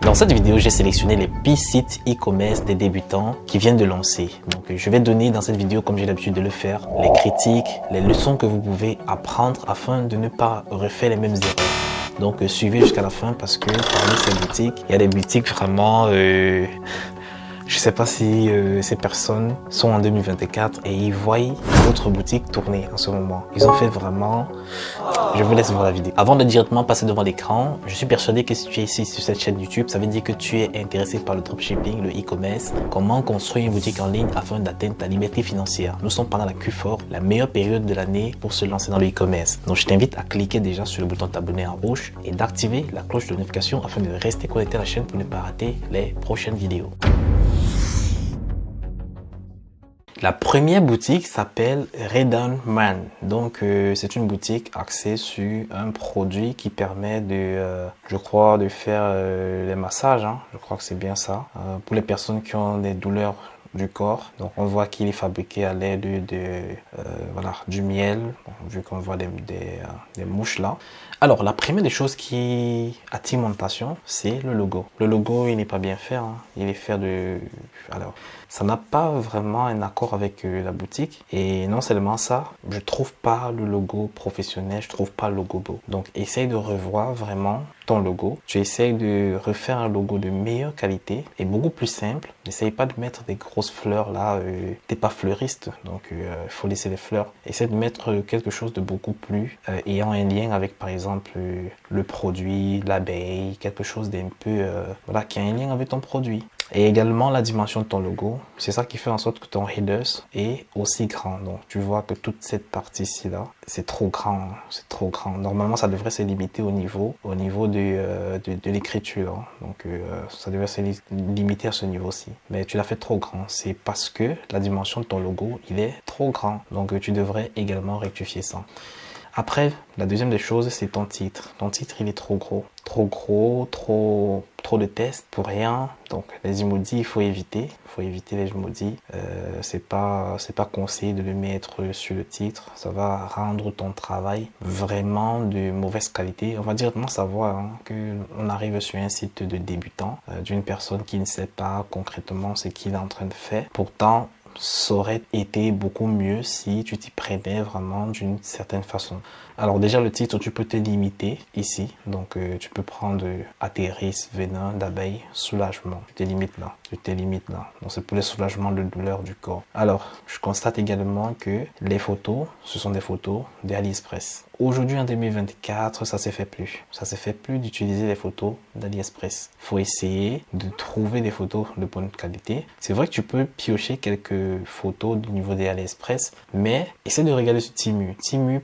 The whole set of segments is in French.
Dans cette vidéo, j'ai sélectionné les pires sites e-commerce des débutants qui viennent de lancer. Donc, je vais donner dans cette vidéo, comme j'ai l'habitude de le faire, les critiques, les leçons que vous pouvez apprendre afin de ne pas refaire les mêmes erreurs. Donc, suivez jusqu'à la fin parce que parmi ces boutiques, il y a des boutiques vraiment... Je sais pas si ces personnes sont en 2024 et ils voient d'autres boutiques tourner en ce moment. Ils ont fait vraiment... Je vous laisse voir la vidéo. Avant de directement passer devant l'écran, je suis persuadé que si tu es ici sur cette chaîne YouTube, ça veut dire que tu es intéressé par le dropshipping, le e-commerce, comment construire une boutique en ligne afin d'atteindre ta liberté financière. Nous sommes pendant la Q4, la meilleure période de l'année pour se lancer dans le e-commerce. Donc je t'invite à cliquer déjà sur le bouton t'abonner en rouge et d'activer la cloche de notification afin de rester connecté à la chaîne pour ne pas rater les prochaines vidéos. La première boutique s'appelle Redone Man. Donc, c'est une boutique axée sur un produit qui permet de, je crois, de faire les massages. Hein. Je crois que c'est bien ça. Pour les personnes qui ont des douleurs du corps. Donc, on voit qu'il est fabriqué à l'aide de, voilà, du miel, bon, vu qu'on voit des mouches là. Alors, la première des choses qui attire mon attention, c'est le logo. Le logo, il n'est pas bien fait. Hein. Il est fait de... Alors, ça n'a pas vraiment un accord avec la boutique. Et non seulement ça, je trouve pas le logo professionnel, je trouve pas le logo beau. Donc, essaye de revoir vraiment ton logo. Tu essayes de refaire un logo de meilleure qualité et beaucoup plus simple. N'essaye pas de mettre des grosses fleurs là. T'es pas fleuriste, donc il faut laisser les fleurs. Essaye de mettre quelque chose de beaucoup plus ayant un lien avec, par exemple, le produit, l'abeille, quelque chose d'un peu, voilà, qui a un lien avec ton produit. Et également la dimension de ton logo, c'est ça qui fait en sorte que ton header est aussi grand. Donc tu vois que toute cette partie-ci là, c'est trop grand, c'est trop grand. Normalement ça devrait se limiter au niveau de l'écriture. Donc ça devrait se limiter à ce niveau-ci. Mais tu l'as fait trop grand, c'est parce que la dimension de ton logo, il est trop grand. Donc tu devrais également rectifier ça. Après, la deuxième des choses, c'est ton titre. Ton titre, il est trop gros. Trop gros, trop de tests pour rien. Donc, les emojis, il faut éviter. Il faut éviter les emojis. C'est pas conseillé de le mettre sur le titre. Ça va rendre ton travail vraiment de mauvaise qualité. On va directement savoir qu'on arrive sur un site de débutant, d'une personne qui ne sait pas concrètement ce qu'il est en train de faire. Pourtant, ça aurait été beaucoup mieux si tu t'y prenais vraiment d'une certaine façon. Alors déjà le titre, tu peux te limiter ici. Donc tu peux prendre atterrisse, venin, d'abeille, soulagement. Tu te limites là. Tu te limites là. Donc c'est pour les soulagements de douleur du corps. Alors je constate également que les photos, ce sont des photos d'AliExpress. Aujourd'hui en 2024, ça se fait plus. Ça se fait plus d'utiliser les photos d'AliExpress. Faut essayer de trouver des photos de bonne qualité. C'est vrai que tu peux piocher quelques photos du niveau des AliExpress, mais essaie de regarder sur Temu. Temu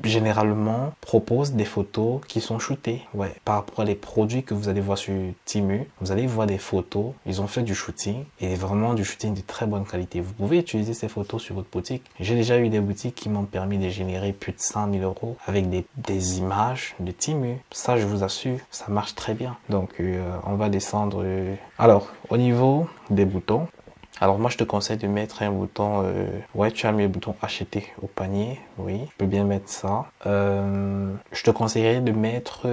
généralement propose des photos qui sont shootées. Ouais, par rapport à les produits que vous allez voir sur Temu, vous allez voir des photos. Ils ont fait du shooting et vraiment du shooting de très bonne qualité. Vous pouvez utiliser ces photos sur votre boutique. J'ai déjà eu des boutiques qui m'ont permis de générer plus de 100 000 € avec des images de Temu. Ça, je vous assure, ça marche très bien. Donc, on va descendre. Alors, au niveau des boutons, alors moi je te conseille de mettre un bouton, ouais tu as mis le bouton acheter au panier, oui, je peux bien mettre ça. Je te conseillerais de mettre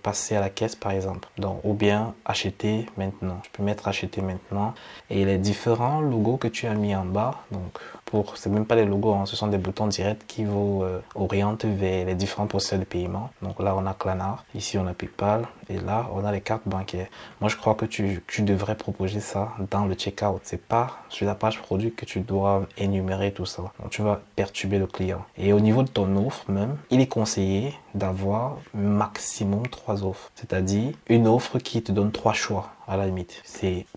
passer à la caisse par exemple, donc ou bien acheter maintenant. Tu peux mettre acheter maintenant et les différents logos que tu as mis en bas, donc c'est même pas les logos, hein, ce sont des boutons directs qui vous orientent vers les différents procédés de paiement. Donc là on a Klarna, ici on a PayPal et là on a les cartes bancaires. Moi je crois que tu devrais proposer ça dans le checkout. C'est pas sur la page produit que tu dois énumérer tout ça. Donc tu vas perturber le client. Et au niveau de ton offre même, il est conseillé d'avoir maximum 3 offres. C'est-à-dire une offre qui te donne 3 choix à la limite.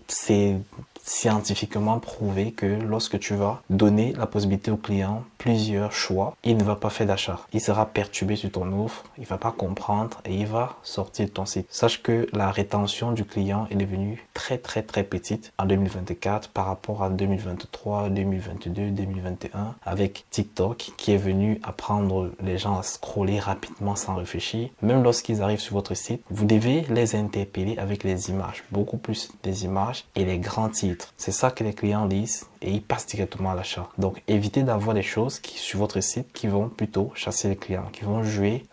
C'est scientifiquement prouvé que lorsque tu vas donner la possibilité au client plusieurs choix, il ne va pas faire d'achat. Il sera perturbé sur ton offre, il va pas comprendre et il va sortir de ton site. Sache que la rétention du client est devenue très petite en 2024 par rapport à 2023, 2022, 2021 avec TikTok qui est venu apprendre les gens à scroller rapidement sans réfléchir. Même lorsqu'ils arrivent sur votre site, vous devez les interpeller avec les images, beaucoup plus des images et les grands titres. C'est ça que les clients lisent et ils passent directement à l'achat. Donc évitez d'avoir des choses sur votre site qui vont plutôt chasser les clients, qui vont jouer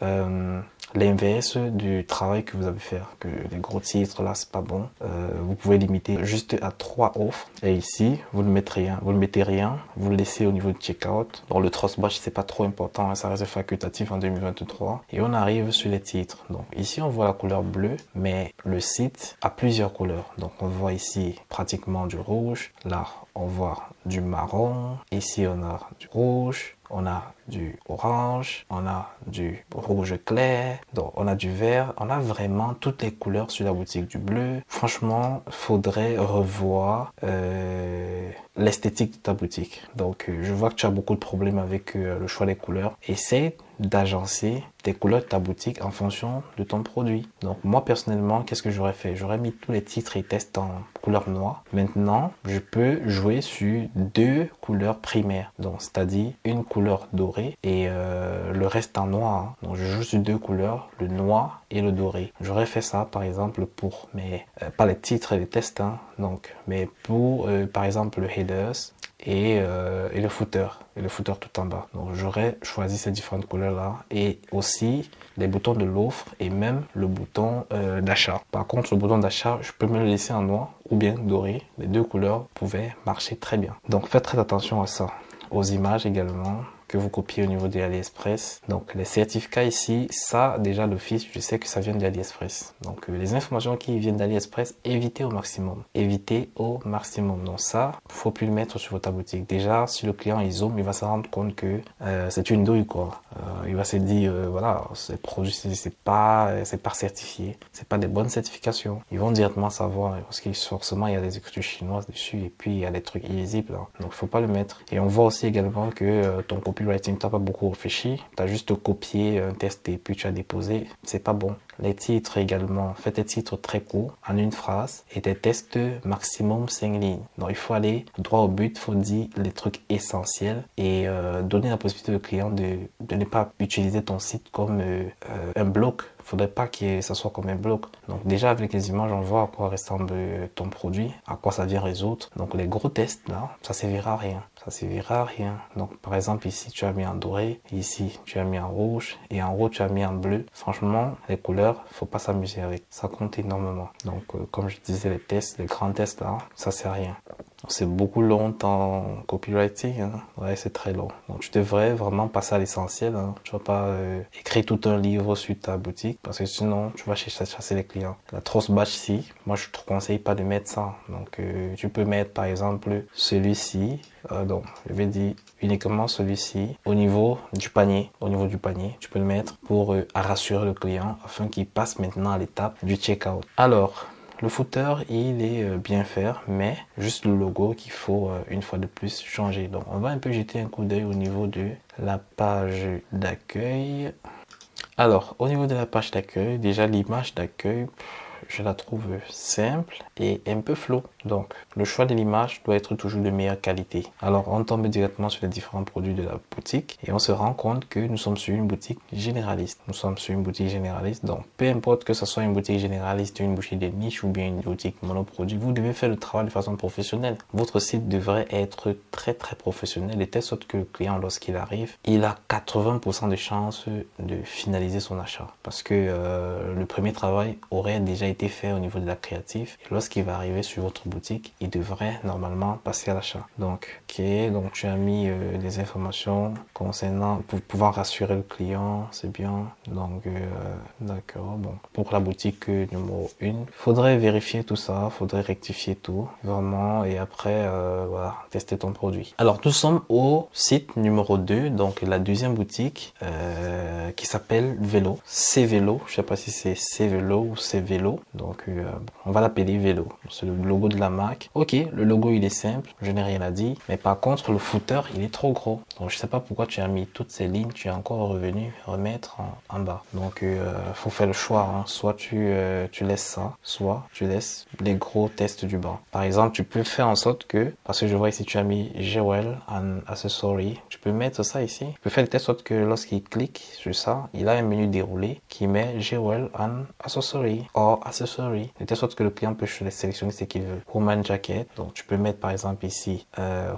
l'inverse du travail que vous avez fait, que les gros titres là c'est pas bon. Vous pouvez limiter juste à 3 offres et ici vous ne mettez rien, vous le laissez au niveau de checkout. Donc le trust batch c'est pas trop important, hein, ça reste facultatif en 2023 et on arrive sur les titres. Donc ici on voit la couleur bleue, mais le site a plusieurs couleurs. Donc on voit ici pratiquement du rouge, là on voit du marron, ici on a du rouge, on a du orange, on a du rouge clair, donc on a du vert, on a vraiment toutes les couleurs sur la boutique, du bleu. Franchement, faudrait revoir l'esthétique de ta boutique. Donc je vois que tu as beaucoup de problèmes avec le choix des couleurs. Essaye d'agencer tes couleurs de ta boutique en fonction de ton produit. Donc moi personnellement, qu'est-ce que j'aurais fait? J'aurais mis tous les titres et tests en couleur noire. Maintenant, je peux jouer sur 2 couleurs primaires. Donc c'est-à-dire une couleur dorée et le reste en noir. Hein. Donc je joue sur 2 couleurs, le noir et le doré. J'aurais fait ça par exemple pour pas les titres et les tests, hein, donc, mais pour par exemple le headers et le footer tout en bas. Donc j'aurais choisi ces différentes couleurs là et aussi les boutons de l'offre et même le bouton d'achat. Par contre le bouton d'achat je peux me le laisser en noir ou bien doré. Les 2 couleurs pouvaient marcher très bien. Donc faites très attention à ça. Aux images également que vous copiez au niveau de AliExpress. Donc les certificats ici, ça déjà d'office, je sais que ça vient d'AliExpress. Donc les informations qui viennent d'AliExpress, évitez au maximum. Évitez au maximum. Donc ça, faut plus le mettre sur votre boutique. Déjà, si le client il zoome, il va se rendre compte que c'est une douille quoi. Il va se dire voilà, ces produits c'est pas certifié, c'est pas des bonnes certifications. Ils vont directement savoir parce que forcément il y a des écritures chinoises dessus et puis il y a des trucs illisibles. Hein. Donc faut pas le mettre. Et on voit aussi également que ton copywriting t'as pas beaucoup réfléchi, t'as juste copié un test et puis tu as déposé. C'est pas bon. Les titres également, faites des titres très courts en une phrase et des tests maximum 5 lignes. Donc il faut aller droit au but, il faut dire les trucs essentiels et donner la possibilité au client de ne pas utiliser ton site comme un bloc. Faudrait pas que ça soit comme un bloc. Donc déjà avec les images, on voit à quoi ressemble ton produit, à quoi ça vient résoudre. Donc les gros tests là, ça servira à rien. Ça servira à rien. Donc par exemple ici tu as mis en doré, ici tu as mis en rouge et en haut tu as mis en bleu. Franchement les couleurs, faut pas s'amuser avec. Ça compte énormément. Donc comme je disais les tests, les grands tests là, ça sert à rien. C'est beaucoup long en copywriting, hein. Ouais, c'est très long. Donc tu devrais vraiment passer à l'essentiel. Hein. Tu vas pas écrire tout un livre sur ta boutique parce que sinon tu vas chasser les clients. La trust batch ci, moi je te conseille pas de mettre ça. Donc tu peux mettre par exemple celui-ci. Donc je vais dire uniquement celui-ci au niveau du panier. Au niveau du panier, tu peux le mettre pour rassurer le client afin qu'il passe maintenant à l'étape du checkout. Alors le footer, il est bien fait, mais juste le logo qu'il faut une fois de plus changer. Donc, on va un peu jeter un coup d'œil au niveau de la page d'accueil. Alors, au niveau de la page d'accueil, déjà l'image d'accueil, je la trouve simple et un peu floue. Donc, le choix de l'image doit être toujours de meilleure qualité. Alors, on tombe directement sur les différents produits de la boutique et on se rend compte que nous sommes sur une boutique généraliste. Nous sommes sur une boutique généraliste. Donc, peu importe que ce soit une boutique généraliste, une boutique de niche ou bien une boutique monoproduit, vous devez faire le travail de façon professionnelle. Votre site devrait être très professionnel de telle sorte que le client, lorsqu'il arrive, il a 80% de chances de finaliser son achat. Parce que le premier travail aurait déjà été fait au niveau de la créative et lorsqu'il va arriver sur votre boutique, il devrait normalement passer à l'achat. Donc, ok, donc tu as mis des informations concernant pour pouvoir rassurer le client, c'est bien. Donc, d'accord. Bon, pour la boutique numéro 1, faudrait vérifier tout ça, faudrait rectifier tout vraiment et après voilà, tester ton produit. Alors, nous sommes au site numéro 2, donc la deuxième boutique qui s'appelle Vélo. C'est Vélo, je sais pas si c'est C'est Vélo ou C'est Vélo. Donc, on va l'appeler Vélo. C'est le logo de la marque. Ok, le logo il est simple, je n'ai rien à dire. Mais par contre, le footer il est trop gros. Donc, je sais pas pourquoi tu as mis toutes ces lignes. Tu es encore revenu remettre en bas. Donc, faut faire le choix. Hein. Soit tu laisses ça, soit tu laisses les gros tests du bas. Par exemple, tu peux faire en sorte que, parce que je vois ici tu as mis Jewel and Accessory. Tu peux mettre ça ici. Tu peux faire de telle sorte que lorsqu'il clique sur ça, il a un menu déroulé qui met Jewel and Accessory or accessory, de telle sorte que le client peut sélectionner ce qu'il veut. Woman jacket, donc tu peux mettre par exemple ici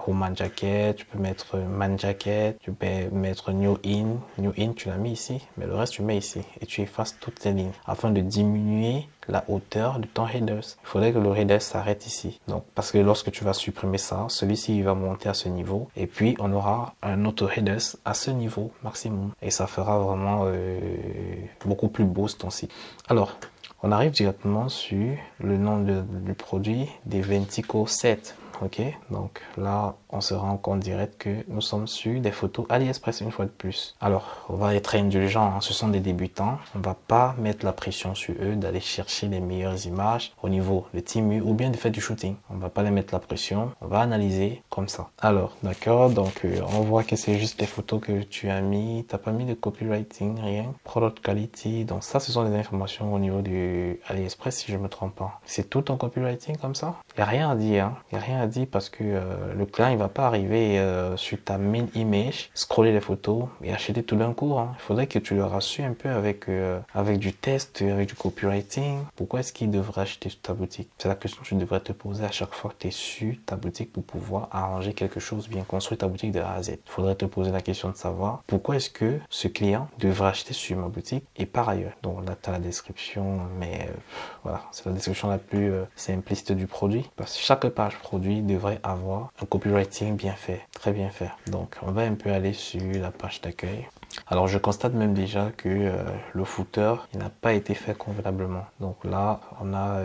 woman jacket, tu peux mettre man jacket, tu peux mettre new in tu l'as mis ici, mais le reste tu mets ici et tu effaces toutes ces lignes afin de diminuer la hauteur de ton headers. Il faudrait que le header s'arrête ici. Donc, parce que lorsque tu vas supprimer ça, celui-ci il va monter à ce niveau et puis on aura un autre headers à ce niveau maximum et ça fera vraiment beaucoup plus beau ton site. Alors, on arrive directement sur le nom du produit, des Ventico 7. Ok, donc là, on se rend compte direct que nous sommes sur des photos AliExpress une fois de plus. Alors, on va être indulgent, hein, ce sont des débutants. On va pas mettre la pression sur eux d'aller chercher les meilleures images au niveau de Temu ou bien de faire du shooting. On va pas les mettre la pression, on va analyser comme ça. Alors, d'accord, donc on voit que c'est juste des photos que tu as mis. T'as pas mis de copywriting, rien. Product quality, donc ça, ce sont des informations au niveau du AliExpress si je me trompe pas. C'est tout ton copywriting comme ça? Il y a rien à dire, hein. Il y a rien à dire parce que le client il va pas arriver sur ta main image, scroller les photos et acheter tout d'un coup. Hein. Il faudrait que tu le rassures un peu avec du test, avec du copywriting. Pourquoi est-ce qu'il devrait acheter sur ta boutique? C'est la question que tu devrais te poser à chaque fois que tu es sur ta boutique pour pouvoir arranger quelque chose, bien construire ta boutique de A à Z. Il faudrait te poser la question de savoir pourquoi est-ce que ce client devrait acheter sur ma boutique et par ailleurs. Donc là tu as la description, mais voilà, c'est la description la plus simpliste du produit parce que chaque page produit devrait avoir un copywriting bien fait, très bien fait. Donc on va un peu aller sur la page d'accueil. Alors je constate même déjà que le footer il n'a pas été fait convenablement. Donc là on a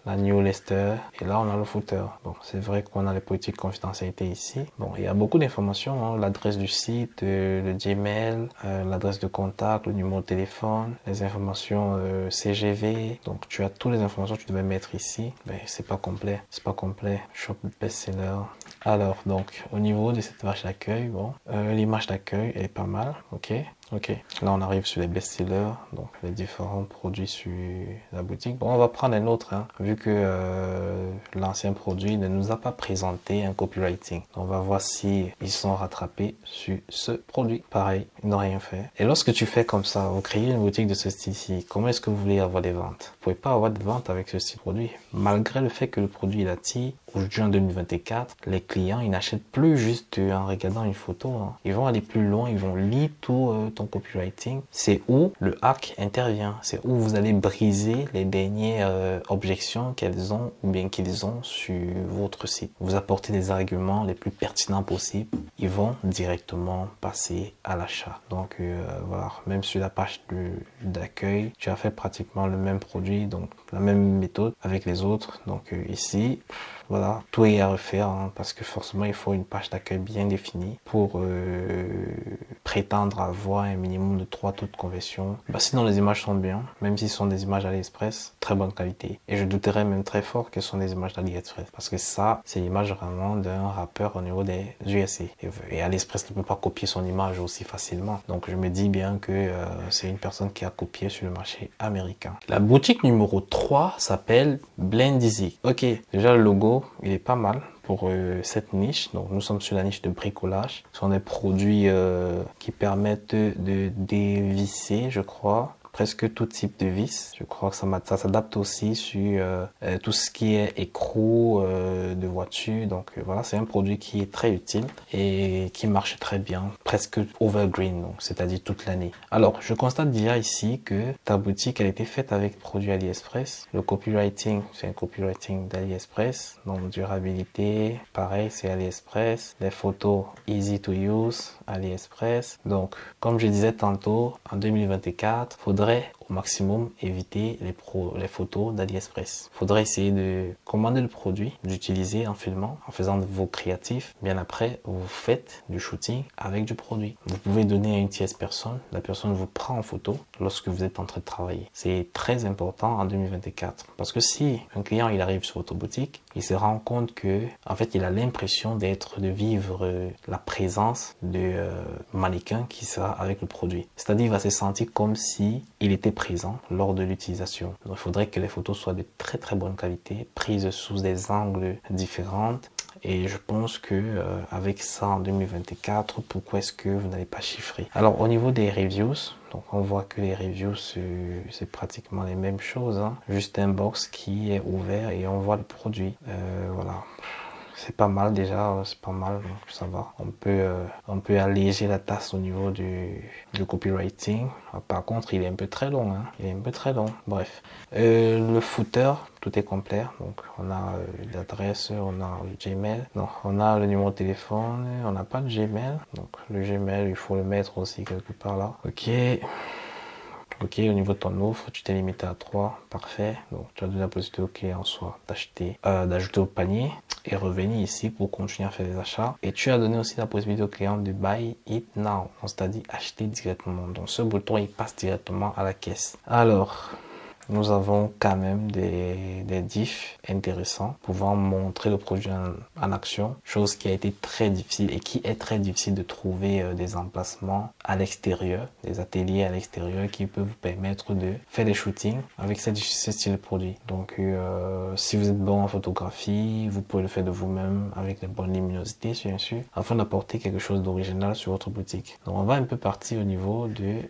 la new lister et là on a le footer. Bon c'est vrai qu'on a les politiques de confidentialité ici. Bon il y a beaucoup d'informations, hein, l'adresse du site, le Gmail, l'adresse de contact, le numéro de téléphone, les informations CGV. Donc tu as toutes les informations que tu devais mettre ici. Mais c'est pas complet, Shop best-seller. Alors donc au niveau de cette page d'accueil, bon l'image d'accueil elle est pas mal. Ok, là on arrive sur les best-sellers, donc les différents produits sur la boutique. Bon, on va prendre un autre, hein, vu que l'ancien produit ne nous a pas présenté un copywriting. On va voir si ils sont rattrapés sur ce produit. Pareil, ils n'ont rien fait. Et lorsque tu fais comme ça, vous créez une boutique de ce style-ci, comment est-ce que vous voulez avoir des ventes? Vous pouvez pas avoir de ventes avec ce style de produit, malgré le fait que le produit il attire. Aujourd'hui en 2024, les clients ils n'achètent plus juste en regardant une photo. Hein. Ils vont aller plus loin, ils vont lire tout ton copywriting. C'est où le hack intervient. C'est où vous allez briser les dernières objections qu'elles ont ou bien qu'ils ont sur votre site. Vous apportez des arguments les plus pertinents possibles. Ils vont directement passer à l'achat. Donc voilà, même sur la page d'accueil, tu as fait pratiquement le même produit, donc la même méthode avec les autres. Donc ici, voilà, tout est à refaire hein, parce que forcément il faut une page d'accueil bien définie pour prétendre avoir un minimum de 3 taux de conversion. Bah, sinon les images sont bien, même si ce sont des images AliExpress, très bonne qualité. Et je douterais même très fort que ce sont des images d'AliExpress parce que ça, c'est l'image vraiment d'un rappeur au niveau des USA. Et AliExpress ne peut pas copier son image aussi facilement. Donc je me dis bien que c'est une personne qui a copié sur le marché américain. La boutique numéro 3 s'appelle Blendeasy. Ok, déjà le logo, il est pas mal pour cette niche. Donc nous sommes sur la niche de bricolage. Ce sont des produits qui permettent de dévisser, je crois, presque tout type de vis. Je crois que ça s'adapte aussi sur tout ce qui est écrou de voiture. Donc voilà, c'est un produit qui est très utile et qui marche très bien, presque evergreen, donc c'est-à-dire toute l'année. Alors, je constate déjà ici que ta boutique elle a été faite avec produits AliExpress. Le copywriting, c'est un copywriting d'AliExpress. Donc durabilité, pareil, c'est AliExpress. Les photos easy to use, AliExpress. Donc, comme je disais tantôt, en 2024, faudrait au maximum éviter les photos d'AliExpress. Faudrait essayer de commander le produit, d'utiliser en filmant, en faisant vos créatifs. Bien après, vous faites du shooting avec du produit. Vous pouvez donner à une tierce personne. La personne vous prend en photo lorsque vous êtes en train de travailler. C'est très important en 2024 parce que si un client il arrive sur votre boutique, il se rend compte que en fait il a l'impression de vivre la présence de mannequin qui sera avec le produit. C'est-à-dire il va se sentir comme si il était présent lors de l'utilisation. Donc il faudrait que les photos soient de très très bonne qualité, prises sous des angles différents. Et je pense que avec ça en 2024, pourquoi est-ce que vous n'allez pas chiffrer? Alors au niveau des reviews, Donc on voit que les reviews c'est pratiquement les mêmes choses, hein. Juste un box qui est ouvert et on voit le produit. Voilà. C'est pas mal déjà, c'est pas mal, donc ça va. On peut alléger la tasse au niveau du copywriting. Par contre, il est un peu très long, hein. Il est un peu très long. Bref. Le footer, tout est complet. Donc, on a l'adresse, on a le Gmail. Non, on a le numéro de téléphone, on n'a pas de Gmail. Donc, le Gmail, il faut le mettre aussi quelque part là. Ok. Ok, au niveau de ton offre, tu t'es limité à 3, parfait. Donc, tu as donné la possibilité au client soit d'ajouter au panier et revenir ici pour continuer à faire des achats. Et tu as donné aussi la possibilité au client de buy it now, c'est-à-dire acheter directement. Donc, ce bouton, il passe directement à la caisse. Alors, nous avons quand même des diffs intéressants pouvant montrer le produit en action, chose qui a été très difficile et qui est très difficile de trouver des emplacements à l'extérieur, des ateliers à l'extérieur qui peuvent vous permettre de faire des shootings avec ce style de produit. Donc si vous êtes bon en photographie, vous pouvez le faire de vous-même avec des bonnes luminosités bien sûr, afin d'apporter quelque chose d'original sur votre boutique. Donc on va un peu partir au niveau de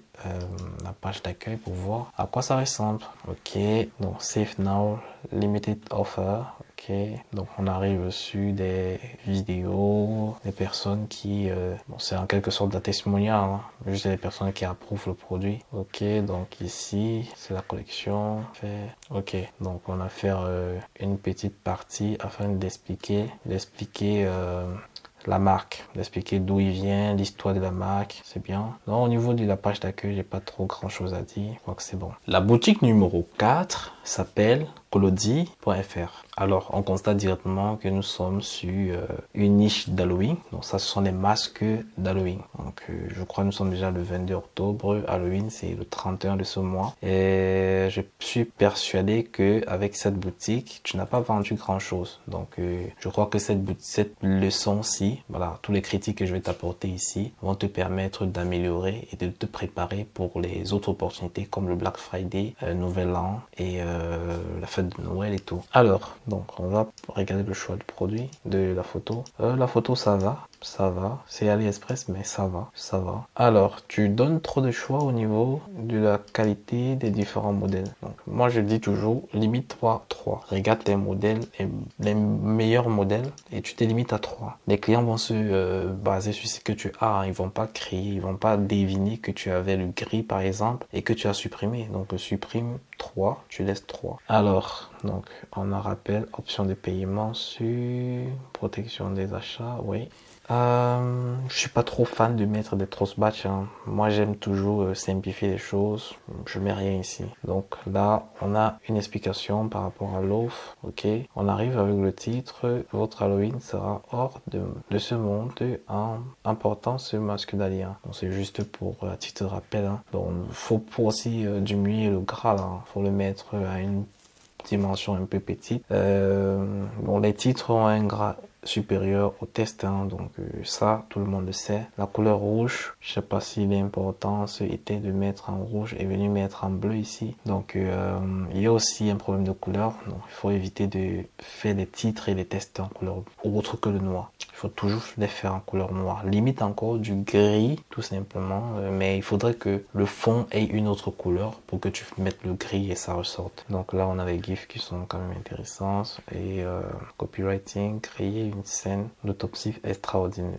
la page d'accueil pour voir à quoi ça ressemble. Ok, donc Save Now, Limited Offer. Ok, donc on arrive sur des vidéos, des personnes qui, bon, c'est en quelque sorte de la testimonial, hein, juste des personnes qui approuvent le produit. Ok, donc ici c'est la collection. Ok, donc on va faire une petite partie afin d'expliquer la marque, d'expliquer d'où il vient, l'histoire de la marque, c'est bien. Non, au niveau de la page d'accueil, j'ai pas trop grand chose à dire, je crois que c'est bon. La boutique numéro 4 s'appelle Colodi.fr. Alors, on constate directement que nous sommes sur une niche d'Halloween. Donc ça, ce sont des masques d'Halloween. Donc, je crois que nous sommes déjà le 22 octobre. Halloween, c'est le 31 de ce mois. Et je suis persuadé que avec cette boutique, tu n'as pas vendu grand-chose. Donc, je crois que cette leçon-ci, voilà, tous les critiques que je vais t'apporter ici vont te permettre d'améliorer et de te préparer pour les autres opportunités comme le Black Friday, Nouvel An et la fête de Noël et tout. Alors, donc on va regarder le choix du produit, de la photo. La photo, ça va. C'est AliExpress, mais ça va. Alors, tu donnes trop de choix au niveau de la qualité des différents modèles. Donc, moi, je dis toujours, limite-toi à 3. Regarde tes modèles, et les meilleurs modèles, et tu te limites à 3. Les clients vont se baser sur ce que tu as. Ils vont pas crier, ils vont pas deviner que tu avais le gris, par exemple, et que tu as supprimé. Donc, supprime 3, tu laisses 3. Alors, donc, on a rappel, option de paiement sur protection des achats, oui. Je suis pas trop fan de mettre des tross batch, hein. Moi, j'aime toujours simplifier les choses. Je mets rien ici. Donc là, on a une explication par rapport à l'offre. Ok. On arrive avec le titre. Votre Halloween sera hors de ce monde en important ce masque d'alien. Donc c'est juste pour à titre de rappel, hein. Donc faut aussi diminuer le gras là. Faut le mettre à une dimension un peu petite. Bon, les titres ont un gras supérieur au test, hein, donc ça tout le monde le sait. La couleur rouge, je sais pas si l'importance était de mettre en rouge et venir mettre en bleu ici. Donc il y a aussi un problème de couleur, donc il faut éviter de faire des titres et des tests en couleur autre que le noir. Il faut toujours les faire en couleur noire, limite encore du gris tout simplement, mais il faudrait que le fond ait une autre couleur pour que tu mettes le gris et ça ressorte. Donc là on a les gifs qui sont quand même intéressants et copywriting, créer une scène d'autopsie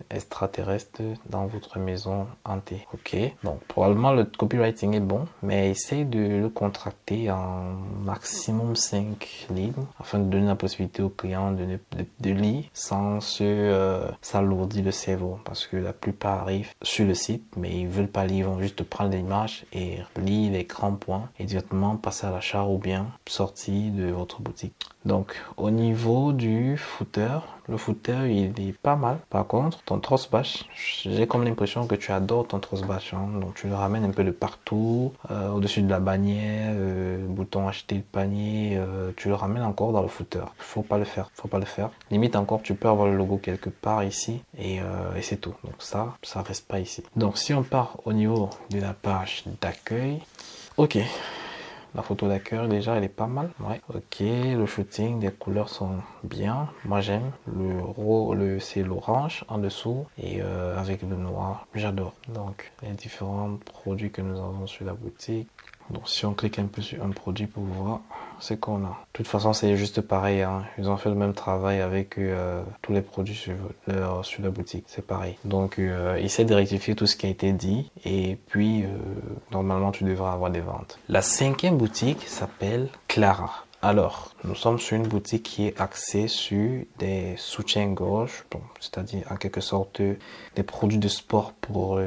extraterrestre dans votre maison hantée. Ok, donc probablement le copywriting est bon, mais essaye de le contracter en maximum 5 lignes afin de donner la possibilité au client de lire sans s'alourdir le cerveau, parce que la plupart arrivent sur le site mais ils veulent pas lire, ils vont juste prendre l'image et lire les grands points et directement passer à l'achat ou bien sortir de votre boutique. Donc au niveau du footer, le footer il est pas mal. Par contre ton tross batch, j'ai comme l'impression que tu adores ton tross batch, hein. Donc tu le ramènes un peu de partout, au-dessus de la bannière, bouton acheter le panier, tu le ramènes encore dans le footer. Faut pas le faire. Limite encore tu peux avoir le logo quelque part ici et c'est tout. Donc ça reste pas ici. Donc si on part au niveau de la page d'accueil, ok. La photo d'accueil, déjà, elle est pas mal. Ouais. Ok, le shooting, les couleurs sont bien. Moi, j'aime. C'est l'orange en dessous et avec le noir. J'adore. Donc, les différents produits que nous avons sur la boutique. Donc, si on clique un peu sur un produit pour voir ce qu'on a. De toute façon, c'est juste pareil, hein. Ils ont fait le même travail avec tous les produits sur la boutique. C'est pareil. Donc, essaie de rectifier tout ce qui a été dit et puis, normalement, tu devras avoir des ventes. La 5e boutique s'appelle Clara. Alors, nous sommes sur une boutique qui est axée sur des soutiens-gorge, bon, c'est-à-dire en quelque sorte des produits de sport pour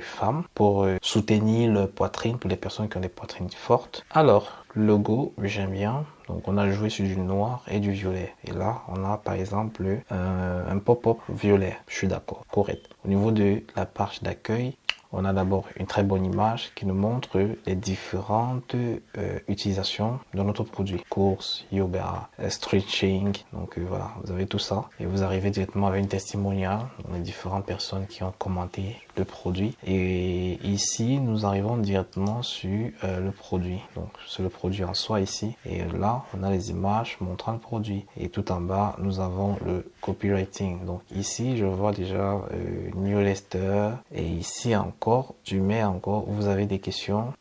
femmes, pour soutenir leur poitrine, pour les personnes qui ont des poitrines fortes. Alors, le logo, j'aime bien. Donc, on a joué sur du noir et du violet. Et là, on a par exemple un pop-up violet. Je suis d'accord, correct. Au niveau de la page d'accueil, on a d'abord une très bonne image qui nous montre les différentes utilisations de notre produit. Course, yoga, stretching. Donc voilà, vous avez tout ça. Et vous arrivez directement avec une testimonial. Les différentes personnes qui ont commenté le produit. Et ici, nous arrivons directement sur le produit. Donc c'est le produit en soi ici. Et là, on a les images montrant le produit. Et tout en bas, nous avons le copywriting. Donc ici, je vois déjà New Lester. Et ici encore, vous avez des questions.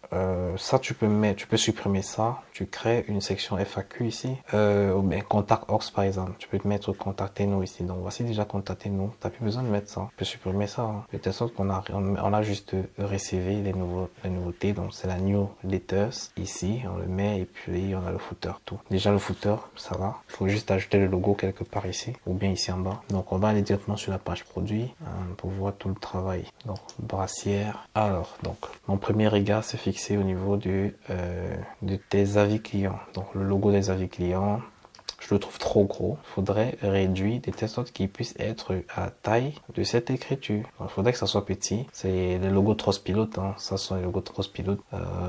Ça, tu peux supprimer ça. Tu crées une section FAQ ici. Ou bien contact Ox par exemple. Tu peux te mettre contactez-nous ici. Donc voici déjà contactez-nous. T'as plus besoin de mettre ça. Tu peux supprimer ça. Hein. De telle sorte qu'on a juste recevé les nouveautés. Donc c'est la new letters. Ici, on le met et puis on a le footer. Tout. Déjà le footer, ça va. Il faut juste ajouter le logo quelque part ici. Ou bien ici en bas. Donc on va aller directement sur la page produit pour voir tout le travail. Donc brassière. Alors, donc mon premier regard s'est fixé au niveau de tes avis clients. Donc le logo des avis clients, je le trouve trop gros. Il faudrait réduire de telle sorte qu'il puisse être à la taille de cette écriture. Il faudrait que ça soit petit. C'est les logos Trustpilot, hein. Ça sont les logos Trustpilot.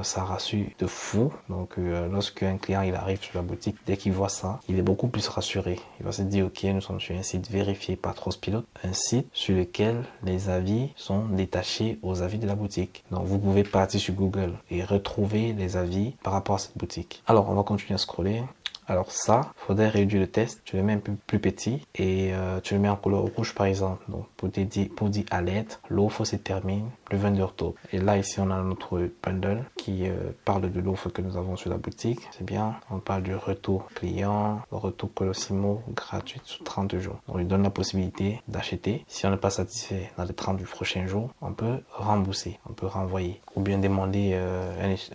Ça rassure de fou. Donc lorsque un client il arrive sur la boutique, dès qu'il voit ça, il est beaucoup plus rassuré. Il va se dire ok, nous sommes sur un site vérifié par Trustpilot, un site sur lequel les avis sont détachés aux avis de la boutique. Donc vous pouvez partir sur Google et retrouver les avis par rapport à cette boutique. Alors on va continuer à scroller. Alors ça, faudrait réduire le test, tu le mets un peu plus petit et tu le mets en couleur rouge par exemple. Donc pour dire alerte, l'offre se termine le 22 octobre. Et là ici on a notre bundle qui parle de l'offre que nous avons sur la boutique. C'est bien, on parle du retour client, le retour Colosimo gratuit sous 30 jours. On lui donne la possibilité d'acheter. Si on n'est pas satisfait dans les 30 du prochain jour, on peut rembourser, on peut renvoyer ou bien demander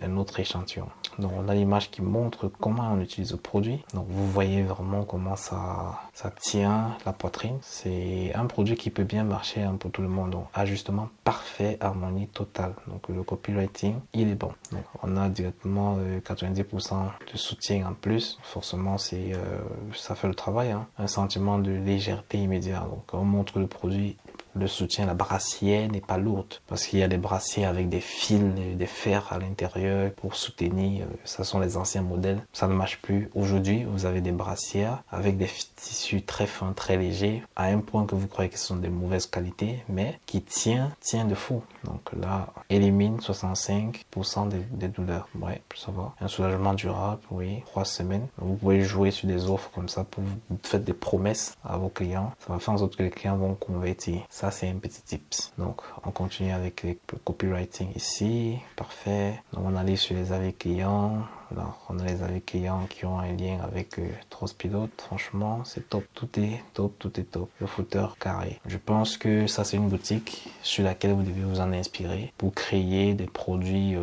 un autre échantillon. Donc on a l'image qui montre comment on utilise le produit. Donc vous voyez vraiment comment ça tient la poitrine. C'est un produit qui peut bien marcher pour tout le monde. Donc ajustement parfait, harmonie totale. Donc le copywriting, il est bon. Donc on a directement 90% de soutien en plus. Forcément, ça fait le travail. Hein. Un sentiment de légèreté immédiate. Donc on montre le produit. Le soutien, la brassière n'est pas lourde parce qu'il y a des brassières avec des fils, des fers à l'intérieur pour soutenir. Ça sont les anciens modèles. Ça ne marche plus. Aujourd'hui, vous avez des brassières avec des tissus très fins, très légers, à un point que vous croyez que ce sont de mauvaise qualité, mais qui tient de fou. Donc là, élimine 65% des douleurs. Ouais, ça va. Un soulagement durable, oui, 3 semaines. Vous pouvez jouer sur des offres comme ça pour vous faire des promesses à vos clients. Ça va faire en sorte que les clients vont convertir. Ça, c'est un petit tips. Donc, on continue avec le copywriting ici. Parfait. Donc, on allait sur les avis clients. Alors, on a les avis clients qui ont un lien avec Trustpilot. Franchement, c'est top. Tout est top, tout est top. Le footer carré. Je pense que ça, c'est une boutique sur laquelle vous devez vous en inspirer pour créer des produits,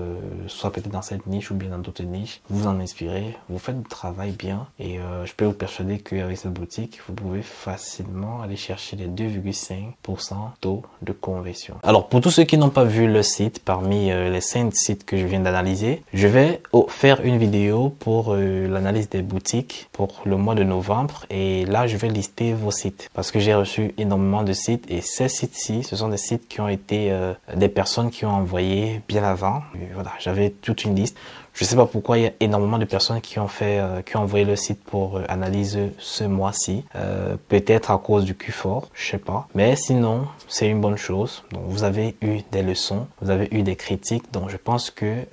soit peut-être dans cette niche ou bien dans d'autres niches. Vous en inspirez, vous faites le travail bien et je peux vous persuader qu'avec cette boutique, vous pouvez facilement aller chercher les 2,5% taux de conversion. Alors, pour tous ceux qui n'ont pas vu le site, parmi les 5 sites que je viens d'analyser, je vais faire une vidéo pour l'analyse des boutiques pour le mois de novembre et là je vais lister vos sites parce que j'ai reçu énormément de sites et ces sites-ci ce sont des sites qui ont été des personnes qui ont envoyé bien avant. Et voilà, j'avais toute une liste. Je sais pas pourquoi il y a énormément de personnes qui ont envoyé le site pour analyse ce mois-ci. Peut-être à cause du Q4, je sais pas. Mais sinon, c'est une bonne chose. Donc, vous avez eu des leçons, vous avez eu des critiques. Donc, je pense que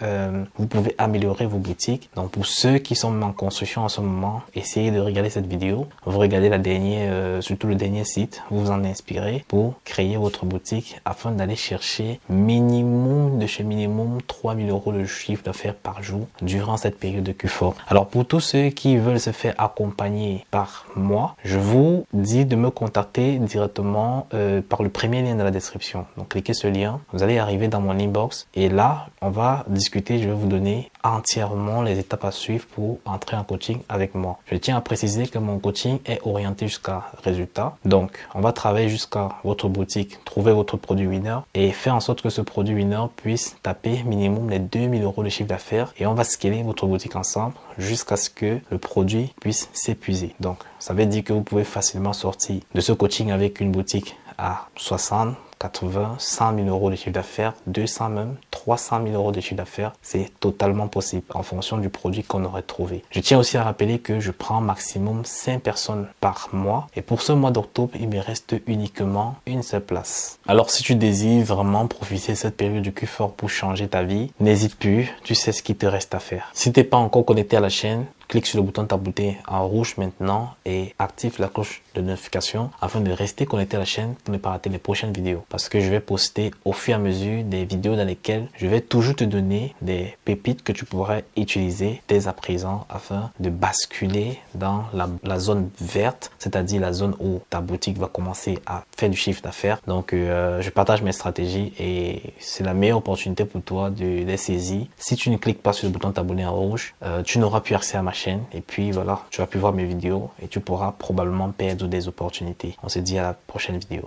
vous pouvez améliorer vos boutiques. Donc, pour ceux qui sont en construction en ce moment, essayez de regarder cette vidéo. Vous regardez la dernière, surtout le dernier site, vous vous en inspirez pour créer votre boutique afin d'aller chercher minimum de chez minimum 3000 € de chiffre d'affaires par jour durant cette période de Q4. Alors, pour tous ceux qui veulent se faire accompagner par moi, je vous dis de me contacter directement par le premier lien de la description. Donc, cliquez ce lien, vous allez arriver dans mon inbox et là, on va discuter. Je vais vous donner entièrement les étapes à suivre pour entrer en coaching avec moi. Je tiens à préciser que mon coaching est orienté jusqu'à résultat. Donc, on va travailler jusqu'à votre boutique, trouver votre produit winner et faire en sorte que ce produit winner puisse taper minimum les 2000 € de chiffre d'affaires et on va scaler votre boutique ensemble jusqu'à ce que le produit puisse s'épuiser. Donc, ça veut dire que vous pouvez facilement sortir de ce coaching avec une boutique à 60, 80, 100 000 € de chiffre d'affaires, 200 même, 300 000 € de chiffre d'affaires. C'est totalement possible en fonction du produit qu'on aurait trouvé. Je tiens aussi à rappeler que je prends maximum 5 personnes par mois et pour ce mois d'octobre, il me reste uniquement une seule place. Alors si tu désires vraiment profiter de cette période du Q4 pour changer ta vie, n'hésite plus, tu sais ce qu'il te reste à faire. Si tu n'es pas encore connecté à la chaîne, clique sur le bouton t'abonner en rouge maintenant et active la cloche de notification afin de rester connecté à la chaîne pour ne pas rater les prochaines vidéos. Parce que je vais poster au fur et à mesure des vidéos dans lesquelles je vais toujours te donner des pépites que tu pourrais utiliser dès à présent afin de basculer dans la zone verte, c'est-à-dire la zone où ta boutique va commencer à faire du chiffre d'affaires. Donc, je partage mes stratégies et c'est la meilleure opportunité pour toi de les saisir. Si tu ne cliques pas sur le bouton t'abonner en rouge, tu n'auras plus accès à ma chaîne et puis voilà, tu vas plus voir mes vidéos et tu pourras probablement perdre des opportunités. On se dit à la prochaine vidéo.